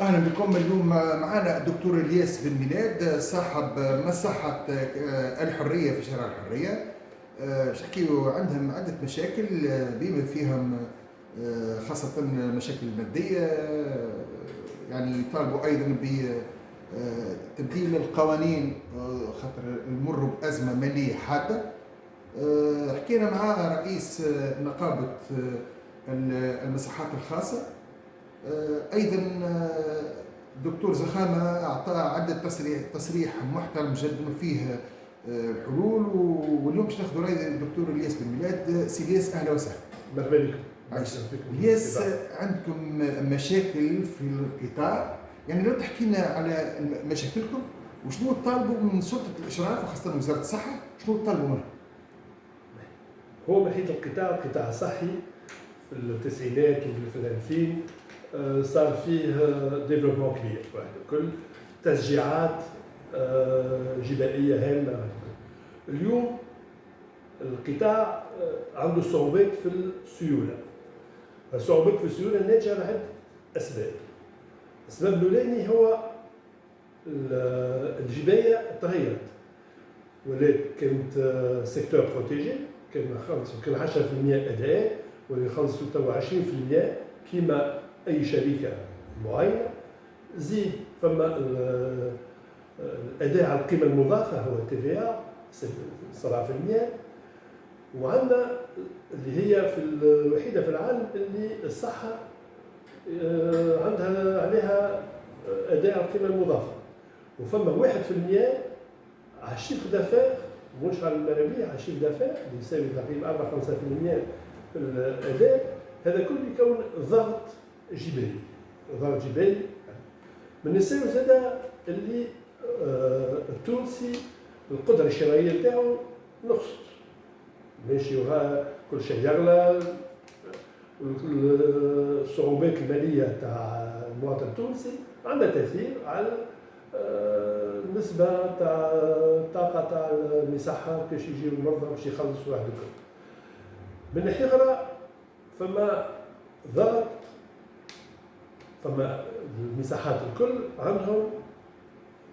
أهلا بكم. اليوم معنا الدكتور الياس بن ميلاد صاحب مصحة الحرية في شارع الحرية. باش نحكيو عندهم عدة مشاكل بما فيهم خاصة مشاكل مادية، يعني يطالبوا أيضا بتبديل القوانين خاطر يمروا بأزمة مالية حادة. حكينا مع رئيس نقابة المصحات الخاصة. ايضا الدكتور زخامه اعطى عده تصريح محترم جدا فيه الحلول. واليوم باش ناخذوا راي الدكتور الياس بن ميلاد. سي الياس اهلا وسهلا. مرحبا بكم. الياس، عندكم مشاكل في القطاع، يعني لو تحكي لنا على مشاكلكم وشنو تطالبوا من سلطه الاشراف وخاصه وزاره الصحه، شنو تطالبوا منها؟ هو محيط القطاع الصحي في التسعينات وفي الألفين صار فيه ديفلوبمون كبير واحد الكل، تشجيعات جبائية هامة. اليوم القطاع عنده صعوبات في السيولة. الصعوبات في السيولة ناتجة عن عدة أسباب. السبب الأولاني هو الجباية تغيرت، ولات كانت سيكتور بروتيجي، كان 10% أداء، ولي يخلصوا توا 20% كيما أي شركة معينة. زيد فما الأداء على القيمة المضافة هو TVA 7%. وعندنا اللي هي في الوحيدة في العالم اللي الصحة عندها عليها أداء على القيمة المضافة، وفما 1% على الشيف دافير، مش على المرابيع، على الشيف دافير اللي يساوي تقريبا 4-5% في الأداء. هذا كله يكون ضغط جبالي. من السبب زاد اللي التونسي القدرة الشرائية تاعو نقصت، ماشي كل شيء يغلى. الصعوبات المالية تاع المواطن التونسي عندها تأثير على النسبة تاع الطاقة تاع المصحة كاش يجيو المرضى باش يخلصوا واحد الكل. من ناحية أخرى فما ضغط، فما المصحات الكل عندهم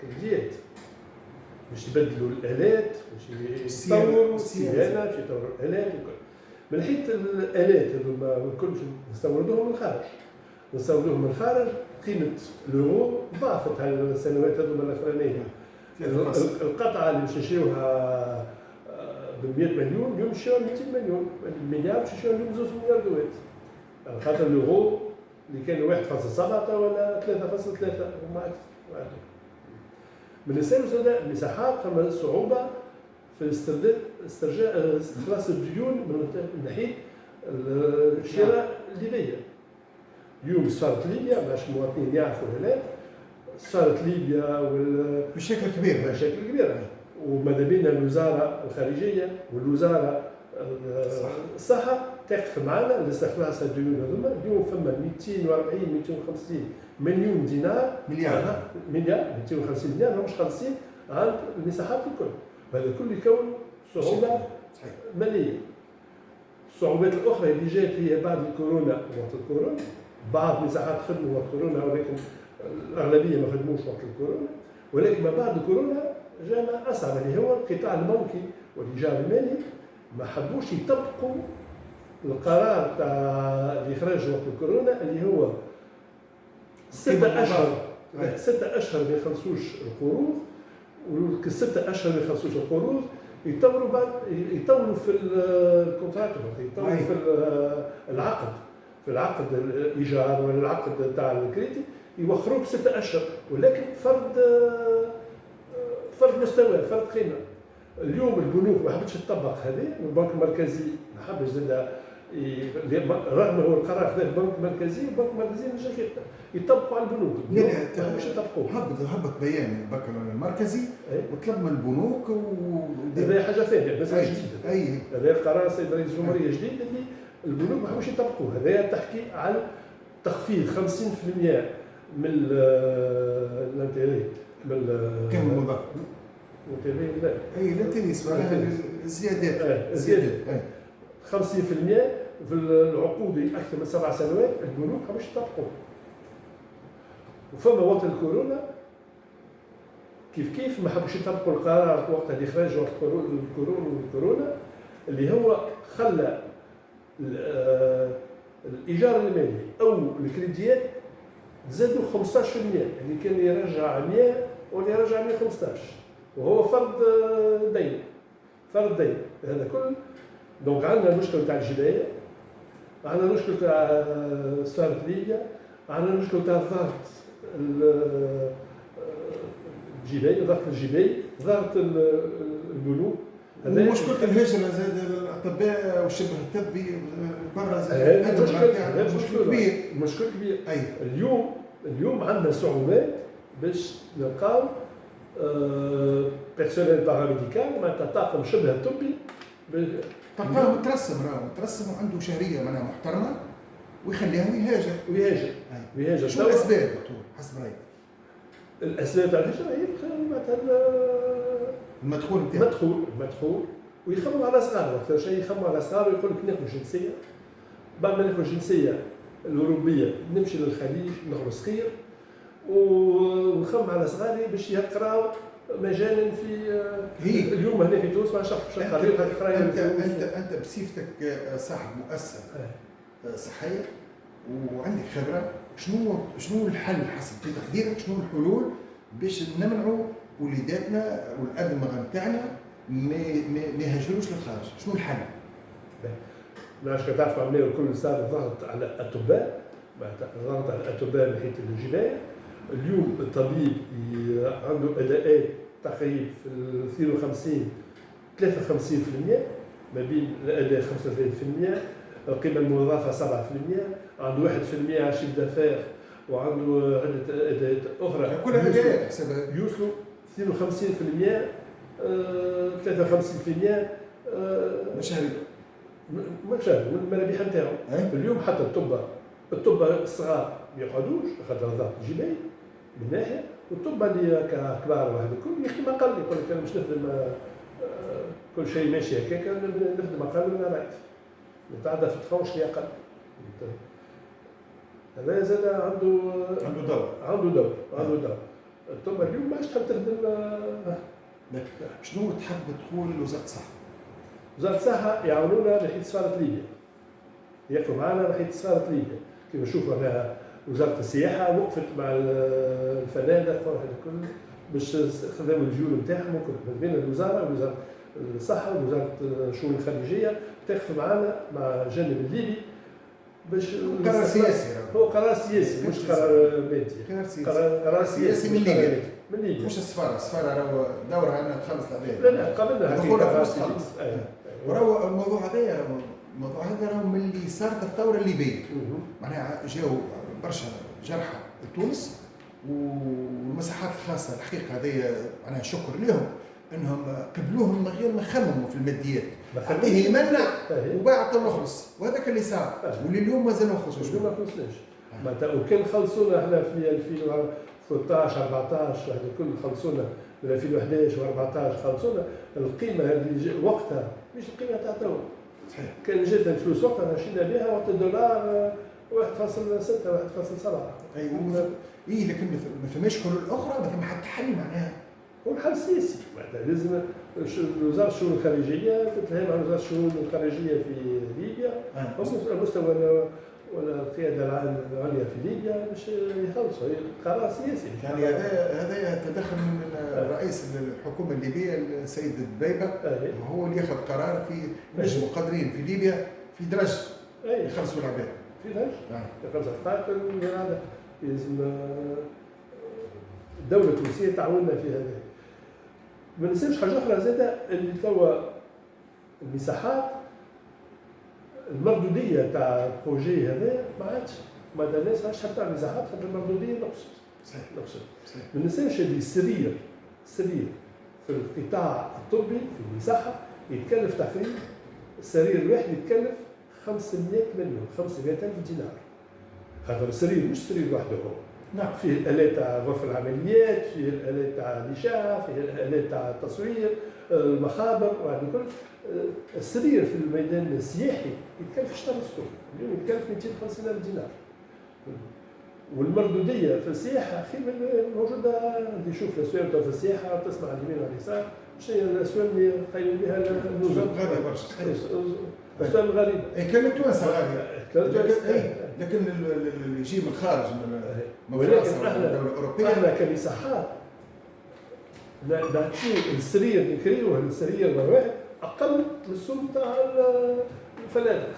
كليات باش يبدلوا الآلات، باش يطوروا الصيانة، باش يطوروا الآلات الكل. من ناحية الآلات هذوما الكل نستوردوهم من الخارج. قيمة اليورو ضعفت هالسنوات هذوما الأخرانية. القطعة اللي باش نشريوها ب 100 مليون اليوم نشريوها 200 مليون، المليار باش نشريوها اليوم 2 مليار دوات، على خاطر اليورو اللي كان 1.7 ولا 3.3 هما أكثر. من السبب زاد المساحات فما صعوبة في استخلاص الديون من ناحية الشراء الليبية. اليوم صارت ليبيا، باش المواطنين يعرفوا ولا لا، صارت ليبيا بشكل كبير وماذا بينا الوزارة الخارجية والوزارة الصحة تقف معنا لاستخلاص الديون هذوما. اليوم فما 250 مليون دينار، مليار 250 مليار مش خالصين عند المساحات الكل. هذا كل يكون صعوبة مالية. الصعوبات الأخرى اللي جات هي بعد الكورونا. وقت الكورونا بعض المساحات خدموا وقت الكورونا، ولكن الأغلبية ما خدموش وقت الكورونا. ولكن ما بعد الكورونا جانا أصعب، اللي هو القطاع البنكي والإيجار المالي. ما حبوش يطبقوا القرار تاع اللي خرج وقت الكورونا، اللي هو 6 أشهر ما يخلصوش القروض، و6 أشهر ما يخلصوش القروض يطولوا في الكونتراكت، يطولوا في العقد الإيجار ولا العقد تاع الكريدي، يوخروك 6 أشهر، ولكن فرض مستوى، فرض قيمة. اليوم البنوك ما حبتش تطبق هذه، والبنك المركزي ما حبش زاد، رغم هو القرار خذا البنك المركزي مش يطبقوا على البنوك. لا مش يطبقوا. هبط بيان البنك المركزي وطلب من البنوك، هذا حاجه ثانيه بس جديده. هذا قرار السيد رئيس الجمهوريه جديد اللي البنوك ما حبوش يطبقوه. هذا تحكي على تخفيض 50% من الانتيري، من القيمه المضافه. لا الانتيري اسمها الزيادات. 50% في العقود أكثر من 7 سنوات البنوك ما حبوش يطبقوه. وفما وقت الكورونا كيف ما حبوش يطبقوا القرار وقت اللي خرج وقت الكورونا اللي هو خلى الايجار المالي او الكريديات زادوا 15%، يعني كان يرجع 100 ولا يرجع 115، وهو فرض دين هذا كل. دونك عندنا المشكل تاع الجبايه، عندنا المشكل تاع سفاره ليبيا، عندنا المشكل تاع ضغط الجباي، ضغط الجباي، ضغط البنوك. ومشكلة الهجرة زاد الأطباء والشبه الطبي برا هذا مشكل كبير. مشكل كبير. أي اليوم عندنا صعوبات باش نلقاو بيرسونيل باراميديكال معناتها طاقم شبه طبي تلقاه مترسم وعنده شهرية معناها محترمة ويخليها ويهاجر. شو الأسباب دكتور حسب رأيك؟ الأسباب تاع الهجرة هي مثلا المدخول نتاعو المدخول ويخمموا على صغار، أكثر شيء يخمموا على صغار ويقول لك ناخذ جنسية، بعد ما ناخذ الجنسية الأوروبية نمشي للخليج ناخذ صغير ونخمم على صغاري باش يقراو مجانا في اليوم هنا في تونس ما نعرفش انت بصفتك صاحب مؤسسه صحيه وعندك خبره، شنو الحل حسب في تقديرك؟ شنو الحلول باش نمنعوا وليداتنا والادمغه نتاعنا ما يهاجروش للخارج؟ شنو الحل؟ ناش تعرف عمليه الكل صار ضغط على الاطباء، ضغط على الاطباء من حيث الجبايه. اليوم الطبيب عنده اداءات تقريبا في 52 53% ما بين الاداء 35%، القيمه المضافه 7%، عنده 1% على شيف دافير وعنده عده اداءات اخرى كل اداءات حسب يوصلوا 52% 53% مشاريع من المرابح نتاعو. اليوم حتى الطب الصغار ما يقعدوش خاطر ضغط الجباي من ناحيه، والطب اللي كبار واحد الكل يخدم اقل، يقول لك انا مش نخدم كل شيء ماشي هكاك نخدم اقل من رايح نتعدى في التخونش اللي اقل. هذا زاد عنده دور. الطب اليوم ما عادش تحب تخدم. شنو تحب تقول لوزاره الصحه؟ وزاره الصحه يعاونونا من حيث سفاره ليبيا، يقفوا معنا من حيث سفاره ليبيا. كيف نشوفوا انا وزاره السياحه وقفت مع الفنادق وواحد الكل باش خدموا الديون نتاعهم وكل ما بين الوزاره ووزاره الصحه ووزاره الشؤون الخارجيه تقف معنا مع الجانب الليبي باش قرار سياسي. هو قرار سياسي مش قرار مادي. قرار سياسي من ليبيا. مش السفاره راهو دورها انها تخلص العباد. لا قبلنا دخولها فلوس خلص. وراهو الموضوع هذا راهو من اللي صارت الثوره الليبيه. معناها جاو برشا جرحى لتونس والمساحات الخاصه الحقيقه هذه معناها شكر لهم انهم قبلوهم من غير ما يخمموا في الماديات. عطيه يمنع وباع نخلص، وهذاك اللي صار واللي اليوم مازال ما خلصوش. ما خلصناش معناتها وكان خلصونا احنا في 2013 14 واحد الكل خلصونا من 2011 و14 خلصونا القيمه اللي وقتها مش القيمه تاع توا. كان جاتنا الفلوس وقتها مشينا بها وقت الدولار 1.6 1.7. اي لكن ما فماش حلول اخرى، ما ثم حتى حل معناها. هو حل سياسي معناتها لازم وزاره الشؤون الخارجيه تتهم مع وزاره الشؤون الخارجيه في ليبيا مستوى ولا القياده العليا في ليبيا باش يخلصوا قرار سياسي. يعني هذا تدخل من رئيس الحكومه الليبيه السيد الدبيبه، هو اللي ياخذ قرار في نجموا قادرين في ليبيا في درج يخلصوا العباد في درج يخلصوا القاتل. هذا لازم الدوله التونسيه تعاوننا في هذا. ما ننساش حاجه اخرى زاده اللي توا المساحات المردوديه تاع البروجي هذا ما عادش معناتها الناس ما عادش تحب تعمل مساحات خاطر المردوديه نقصت. ما ننساش اللي السرير في القطاع الطبي في المساحه يتكلف تقريبا السرير الواحد يتكلف 500 مليون 500,000 دينار. خاطر السرير مش سرير وحده هو. نعم فيه الآلات تاع غرف العمليات، فيه الآلات تاع الإشعاع، فيه الآلات تاع التصوير، المخابر وهذا الكل. السرير في الميدان السياحي يتكلف شطر السوق، اليوم يتكلف 250,000 دينار. والمردوديه في السياحه اخي موجوده. عندي شوف الاسواق في السياحه تسمع على اليمين وعلى اليسار، شنو هي الاسواق اللي قايلين بها النزل غالية برشا. الاسواق الغريبه. كانت توانسة غالية. كانت لكن اللي يجي من الخارج من ولكن فرنسا ولا من الدولة الأوروبية احنا كمساحات نعطيو السرير اللي نكريوه السرير الواحد اقل من السوق تاع الفنادق.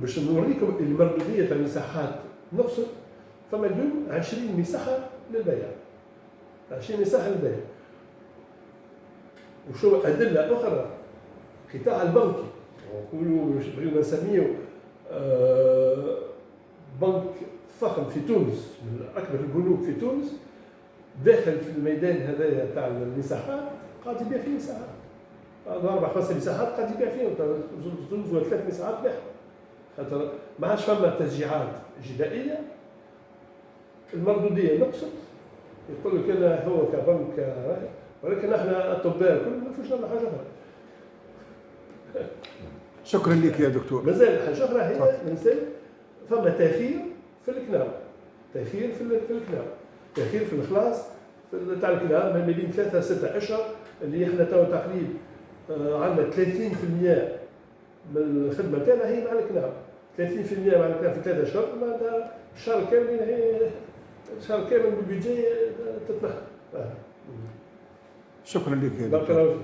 باش نوريكم المردوديه تاع المساحات نقصد، فما اليوم 20 مساحه للبيع، 20 مساحه للبيع. وشو ادله اخرى؟ القطاع البنكي، نقولوا نسميه بنك فخم في تونس، من اكبر البنوك في تونس، داخل في الميدان هذايا تاع المساحات، قاعد يبيع فيه مساحات. هذا 4-5 مساحات قاعد يبيع فيهم، زوج ولا 3 مساحات بيع. خاطر ما عادش فما تشجيعات جدائيه، المردوديه نقصت. يقول لك انا هو كبنك، ولكن احنا اطباء الكل ما فيش لنا حاجه اخرى. شكرا لك يا دكتور. مازال حاجه اخرى هي الانسان فما تاخير في الكلام، تاخير في الكلام، تاخير في الخلاص تاع الكلام ما بين 3-6 اشهر، اللي احنا تو تقريبا عندنا 30% من الخدمه تاعنا هي مع الكلام. 30% مع الكلام في 3 اشهر، معناتها الشهر كامل هي شهر كامل بالبيجي تتنحى. شكرا لك يا دكتور.